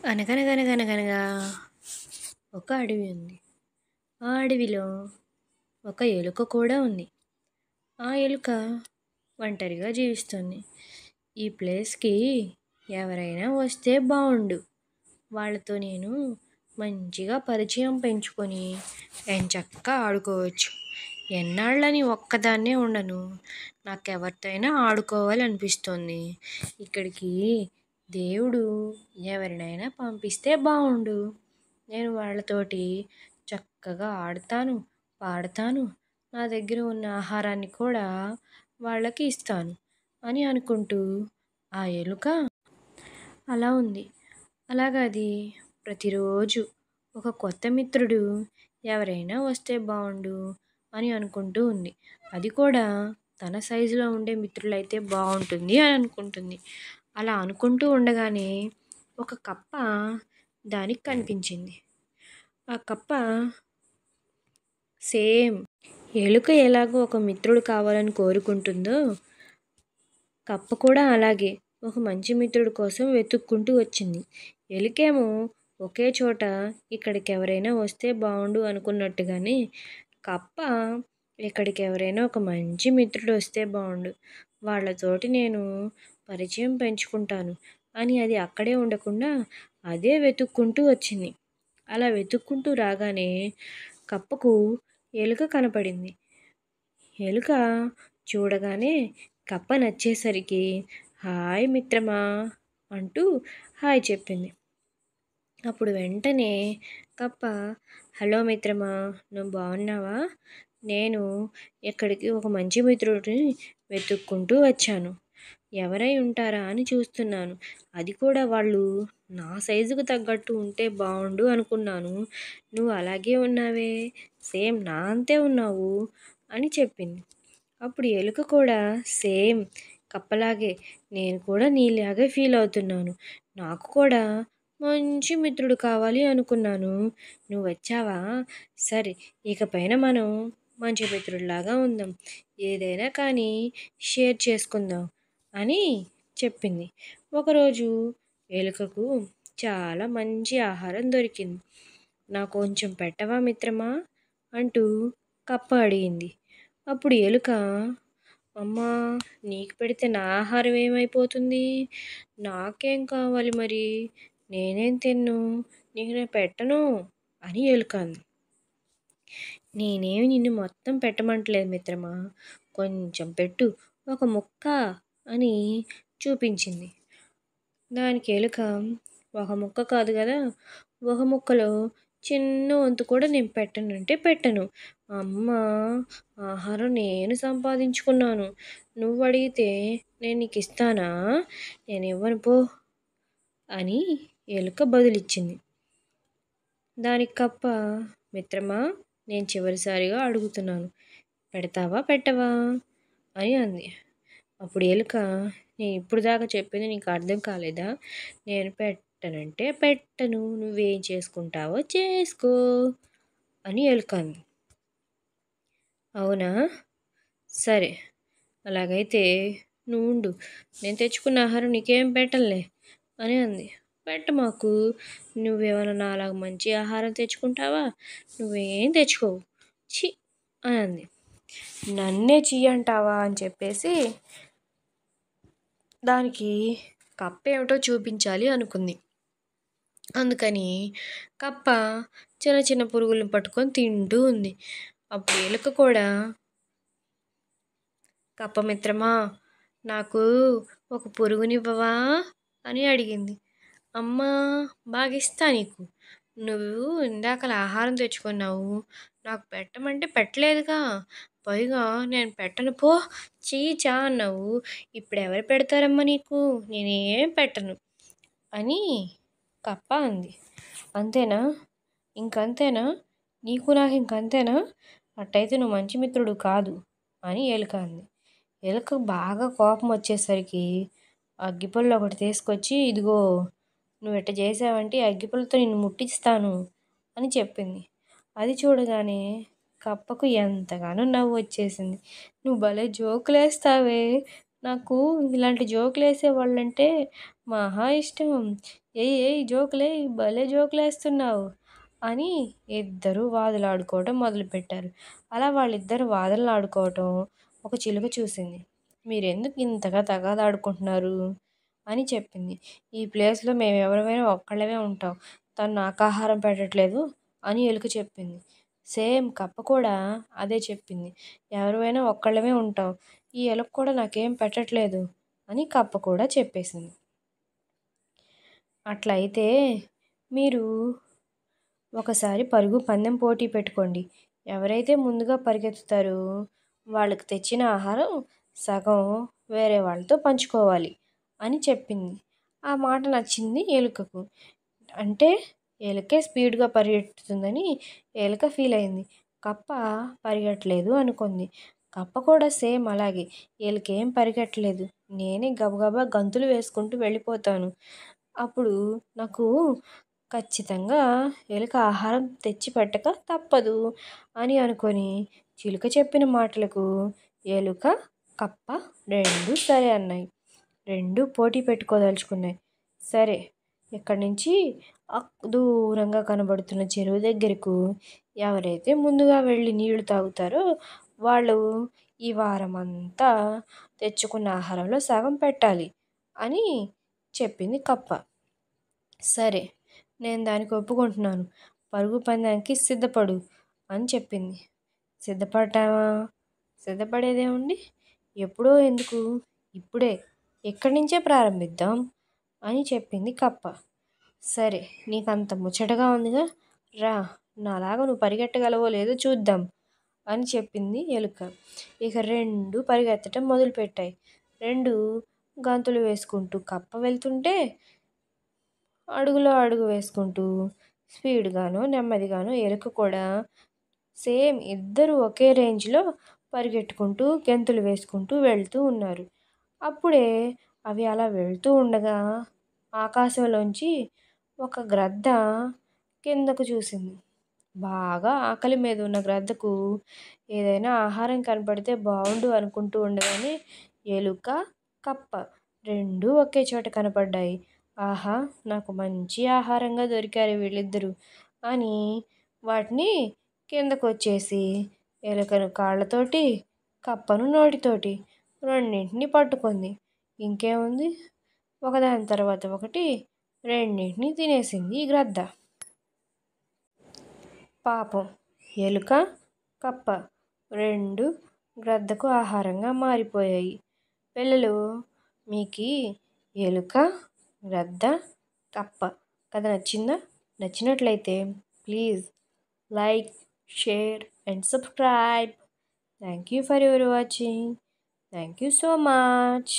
అనగనగనగనగనగా ఒక అడవి ఉంది. ఆ అడవిలో ఒక ఎలుక కూడా ఉంది. ఆ ఎలుక ఒంటరిగా జీవిస్తుంది. ఈ ప్లేస్‌కి ఎవరైనా వస్తే బావుండు. వాళ్ళతో నేను మంచిగా పరిచయం పెంచుకొని ఎంచక్కా ఆడుకోవచ్చు. ఎన్నాళ్ళని ఒక్కదాన్నే ఉండను. నాకెవరితో అయినా ఆడుకోవాలనిపిస్తోంది. ఇక్కడికి దేవుడు ఎవరినైనా పంపిస్తే బావుండు. నేను వాళ్ళతోటి చక్కగా ఆడతాను, పాడతాను. నా దగ్గర ఉన్న ఆహారాన్ని కూడా వాళ్ళకి ఇస్తాను అని అనుకుంటూ ఆ ఎలుక అలా ఉంది. అలాగా అది ప్రతిరోజు ఒక కొత్త మిత్రుడు ఎవరైనా వస్తే బావుండు అని అనుకుంటూ ఉంది. అది కూడా తన సైజులో ఉండే మిత్రులైతే బావుంటుంది అని అనుకుంటుంది. అలా అనుకుంటూ ఉండగానే ఒక కప్ప దానికి కనిపించింది. ఆ కప్ప సేమ్ ఎలుక ఎలాగో ఒక మిత్రుడు కావాలని కోరుకుంటుందో కప్ప కూడా అలాగే ఒక మంచి మిత్రుడి కోసం వెతుక్కుంటూ వచ్చింది. ఎలుకేమో ఒకే చోట ఇక్కడికి ఎవరైనా వస్తే బావుండు అనుకున్నట్టుగానే కప్ప ఇక్కడికి ఎవరైనా ఒక మంచి మిత్రుడు వస్తే బావుండు. వాళ్ళతోటి నేను పరిచయం పెంచుకుంటాను అని అది అక్కడే ఉండకుండా అదే వెతుక్కుంటూ వచ్చింది. అలా వెతుక్కుంటూ రాగానే కప్పకు ఎలుక కనపడింది. ఎలుక చూడగానే కప్ప నచ్చేసరికి హాయ్ మిత్రమా అంటూ హాయ్ చెప్పింది. అప్పుడు వెంటనే కప్ప హలో మిత్రమా, నువ్వు బాగున్నావా? నేను ఇక్కడికి ఒక మంచి మిత్రుడిని వెతుక్కుంటూ వచ్చాను. ఎవరై ఉంటారా అని చూస్తున్నాను. అది కూడా వాళ్ళు నా సైజుకు తగ్గట్టు ఉంటే బాగుండు అనుకున్నాను. నువ్వు అలాగే ఉన్నావే, సేమ్ నా అంతే ఉన్నావు అని చెప్పింది. అప్పుడు ఎలుక కూడా సేమ్ కప్పలాగే నేను కూడా నీలాగే ఫీల్ అవుతున్నాను. నాకు కూడా మంచి మిత్రుడు కావాలి అనుకున్నాను. నువ్వు వచ్చావా? సరే, ఇకపైన మనం మంచి మిత్రుడిలాగా ఉందాం. ఏదైనా కానీ షేర్ చేసుకుందాం అని చెప్పింది. ఒకరోజు ఎలుకకు చాలా మంచి ఆహారం దొరికింది. నాకు కొంచెం పెట్టవా మిత్రమా అంటూ కప్ప అడిగింది. అప్పుడు ఎలుక అమ్మా, నీకు పెడితే నా ఆహారం ఏమైపోతుంది? నాకేం కావాలి మరి? నేనేం తిన్ను, నీకు నేను పెట్టను అని ఎలుక అంది. నేనేమి నిన్ను మొత్తం పెట్టమంటలేదు మిత్రమా, కొంచెం పెట్టు, ఒక ముక్క అని చూపించింది. దానికి ఎలుక ఒక ముక్క కాదు కదా, ఒక ముక్కలో చిన్న వంతు కూడా నేను పెట్టనంటే పెట్టను. అమ్మా, ఆహారం నేను సంపాదించుకున్నాను, నువ్వు అడిగితే నేను నీకు ఇస్తానా? నేను ఇవ్వను పో అని ఎలుక బదులిచ్చింది. దానికి కప్ప మిత్రమా, నేను చివరిసారిగా అడుగుతున్నాను, పెడతావా పెట్టవా అని అంది. అప్పుడు ఎలుక నేను ఇప్పుడు దాకా చెప్పింది నీకు అర్థం కాలేదా? నేను పెట్టనంటే పెట్టను, నువ్వేం చేసుకుంటావో చేసుకో అని ఎలుక అంది. అవునా, సరే, అలాగైతే నువ్వు ఉండు, నేను తెచ్చుకున్న ఆహారం నీకేం పెట్టనులే అని అంది. పెట్టమాకు, నువ్వేమైనా నాలాగ మంచి ఆహారం తెచ్చుకుంటావా? నువ్వేం తెచ్చుకోవు, ఛీ అని అంది. నన్నే చీ అంటావా అని చెప్పేసి దానికి కప్ప ఏమిటో చూపించాలి అనుకుంది. అందుకని కప్ప చిన్న చిన్న పురుగులను పట్టుకొని తింటూ ఉంది. అప్పుడు ఎలుక కూడా కప్ప మిత్రమా, నాకు ఒక పురుగునివ్వవా అని అడిగింది. అమ్మా, బాగా ఇస్తా నీకు, నువ్వు ఇందాకల ఆహారం తెచ్చుకున్నావు, నాకు పెట్టమంటే పెట్టలేదుగా, పైగా నేను పెట్టను పో, చీచా అన్నావు, ఇప్పుడు ఎవరు పెడతారమ్మా నీకు, నేనేం పెట్టను అని కప్ప అంది. అంతేనా, ఇంకంతేనా, నీకు నాకు ఇంకంతేనా, అట్టయితే నువ్వు మంచి మిత్రుడు కాదు అని ఎలుక అంది. ఎలుక బాగా కోపం వచ్చేసరికి అగ్గిపుల్ల ఒకటి తీసుకొచ్చి ఇదిగో, నువ్వు ఎట్ట చేసావంటే అగ్గిపుల్లతో నిన్ను ముట్టిస్తాను అని చెప్పింది. అది చూడగానే కప్పకు ఎంతగానో నవ్వు వచ్చేసింది. నువ్వు భలే జోకులేస్తావే, నాకు ఇలాంటి జోకులు వేసే వాళ్ళంటే మహా ఇష్టం. ఏయ్ జోకులే, భలే జోకులేస్తున్నావు అని ఇద్దరు వాదులాడుకోవడం మొదలుపెట్టారు. అలా వాళ్ళిద్దరు వాదులాడుకోవటం ఒక చిలుక చూసింది. మీరెందుకు ఇంతగా తగాదాడుకుంటున్నారు అని చెప్పింది. ఈ ప్లేస్లో మేము ఎవరిమైనా ఒక్కళ్ళమే ఉంటాం, తను నాకు ఆహారం పెట్టట్లేదు అని ఎలుక చెప్పింది. సేమ్ కప్ప కూడా అదే చెప్పింది. ఎవరిమైనా ఒక్కళ్ళమే ఉంటాం, ఈ ఎలుక కూడా నాకేం పెట్టట్లేదు అని కప్ప కూడా చెప్పేసింది. అట్లయితే మీరు ఒకసారి పరుగు పందెం పోటీ పెట్టుకోండి. ఎవరైతే ముందుగా పరిగెత్తుతారో వాళ్ళకి తెచ్చిన ఆహారం సగం వేరే వాళ్ళతో పంచుకోవాలి అని చెప్పింది. ఆ మాట నచ్చింది ఎలుకకు. అంటే ఎలుకే స్పీడ్గా పరిగెత్తుతుందని ఎలుక ఫీల్ అయింది. కప్ప పరిగెట్టలేదు అనుకుంది. కప్ప కూడా సేమ్ అలాగే, ఎలుకేం పరిగెట్టలేదు, నేనే గబగబా గంతులు వేసుకుంటూ వెళ్ళిపోతాను, అప్పుడు నాకు ఖచ్చితంగా ఎలుక ఆహారం తెచ్చి పెట్టక తప్పదు అని అనుకొని చిలుక చెప్పిన మాటలకు ఎలుక కప్ప రెండు సరే అన్నాయి. రెండు పోటీ పెట్టుకోదలుచుకున్నాయి. సరే, ఇక్కడి నుంచి దూరంగా కనబడుతున్న చెరువు దగ్గరకు ఎవరైతే ముందుగా వెళ్ళి నీళ్లు తాగుతారో వాళ్ళు ఈ వారం అంతా తెచ్చుకున్న ఆహారంలో సగం పెట్టాలి అని చెప్పింది కప్ప. సరే, నేను దానికి ఒప్పుకుంటున్నాను, పరుగు పందానికి సిద్ధపడు అని చెప్పింది. సిద్ధపడ్డావా? సిద్ధపడేదేముంది, ఎప్పుడో ఎందుకు, ఇప్పుడే ఇక్కడి నుంచే ప్రారంభిద్దాం అని చెప్పింది కప్ప. సరే, నీకు అంత ముచ్చటగా ఉందిగా, రా, నాలాగా నువ్వు పరిగెట్టగలవో లేదో చూద్దాం అని చెప్పింది ఎలుక. ఇక రెండు పరిగెత్తటం మొదలుపెట్టాయి. రెండు గంతులు వేసుకుంటూ కప్ప వెళ్తుంటే అడుగులో అడుగు వేసుకుంటూ స్పీడ్గానో నెమ్మదిగానో ఎలుక కూడా సేమ్ ఇద్దరు ఒకే రేంజ్లో పరిగెట్టుకుంటూ గెంతులు వేసుకుంటూ వెళ్తూ ఉన్నారు. అప్పుడే అవి అలా వెళ్తూ ఉండగా ఆకాశంలోంచి ఒక గ్రద్ద కిందకు చూసింది. బాగా ఆకలి మీద ఉన్న గ్రద్దకు ఏదైనా ఆహారం కనపడితే బాగుండు అనుకుంటూ ఉండగానే ఎలుక కప్ప రెండూ ఒకే చోట కనపడ్డాయి. ఆహా, నాకు మంచి ఆహారంగా దొరికారు వీళ్ళిద్దరూ అని వాటిని కిందకు వచ్చేసి ఎలుకను కాళ్ళతోటి కప్పను నోటితోటి రెండింటిని పట్టుకుంది. ఇంకేముంది, ఒకదాని తర్వాత ఒకటి రెండింటిని తినేసింది ఈ గ్రద్ద. పాపం ఎలుక కప్ప రెండు గ్రద్దకు ఆహారంగా మారిపోయాయి. పిల్లలు, మీకు ఎలుక గ్రద్ద కప్ప కథ నచ్చిందా? నచ్చినట్లయితే please like, share and subscribe. Thank you for your watching. Thank you so much.